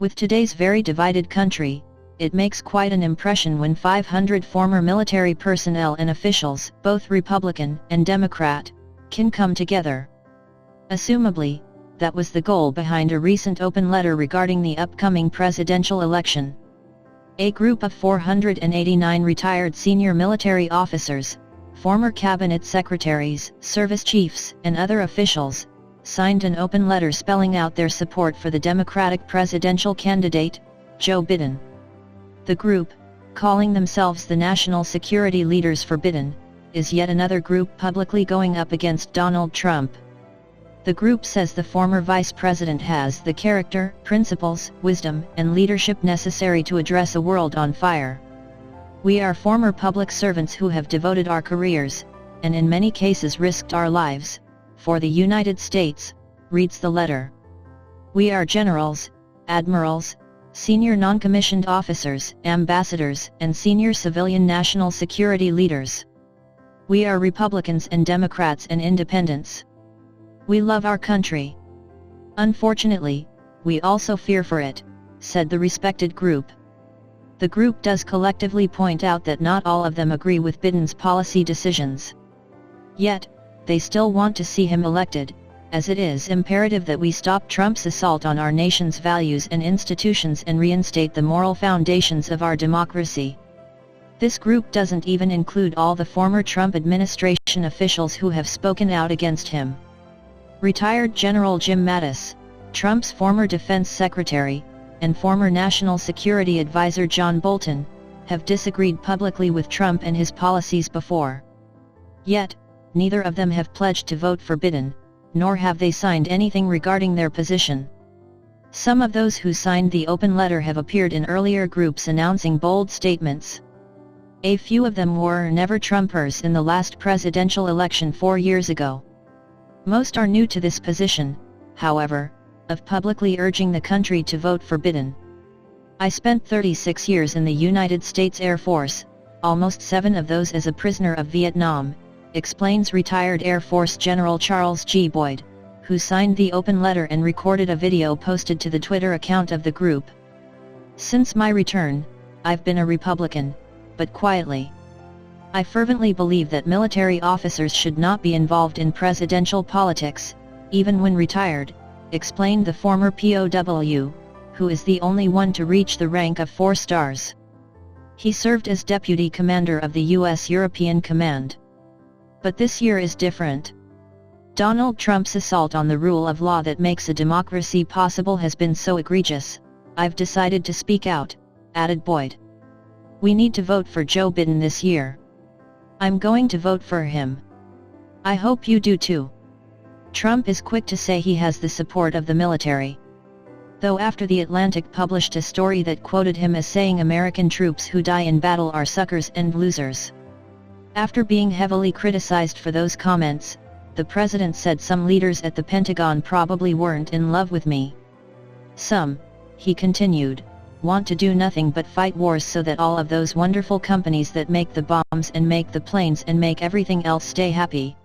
With today's very divided country, it makes quite an impression when 500 former military personnel and officials, both Republican and Democrat, can come together. Assumably, that was the goal behind a recent open letter regarding the upcoming presidential election. A group of 489 retired senior military officers, former cabinet secretaries, service chiefs, and other officials, signed an open letter spelling out their support for the Democratic presidential candidate, Joe Biden. The group, calling themselves the National Security Leaders for Biden, is yet another group publicly going up against Donald Trump. The group says the former vice president has the character, principles, wisdom, and leadership necessary to address a world on fire. We are former public servants who have devoted our careers, and in many cases risked our lives, for the United States, reads the letter. We are generals, admirals, senior non-commissioned officers, ambassadors, and senior civilian national security leaders. We are Republicans and Democrats and independents. We love our country. Unfortunately, we also fear for it, said the respected group. The group does collectively point out that not all of them agree with Biden's policy decisions. Yet, they still want to see him elected, as it is imperative that we stop Trump's assault on our nation's values and institutions and reinstate the moral foundations of our democracy. This group doesn't even include all the former Trump administration officials who have spoken out against him. Retired General Jim Mattis, Trump's former defense secretary, and former national security advisor John Bolton, have disagreed publicly with Trump and his policies before. Yet, neither of them have pledged to vote for Biden, nor have they signed anything regarding their position. Some of those who signed the open letter have appeared in earlier groups announcing bold statements. A few of them were never Trumpers in the last presidential election 4 years ago. Most are new to this position, however, of publicly urging the country to vote for Biden. I spent 36 years in the United States Air Force, almost 7 of those as a prisoner of Vietnam, explains retired Air Force General Charles G. Boyd, who signed the open letter and recorded a video posted to the Twitter account of the group. Since my return, I've been a Republican, but quietly. I fervently believe that military officers should not be involved in presidential politics, even when retired, explained the former POW, who is the only one to reach the rank of 4 stars. He served as deputy commander of the U.S. European Command. But this year is different. Donald Trump's assault on the rule of law that makes a democracy possible has been so egregious, I've decided to speak out, added Boyd. We need to vote for Joe Biden this year. I'm going to vote for him. I hope you do too. Trump is quick to say he has the support of the military. Though after The Atlantic published a story that quoted him as saying American troops who die in battle are suckers and losers. After being heavily criticized for those comments, the president said some leaders at the Pentagon probably weren't in love with me. Some, he continued, want to do nothing but fight wars so that all of those wonderful companies that make the bombs and make the planes and make everything else stay happy,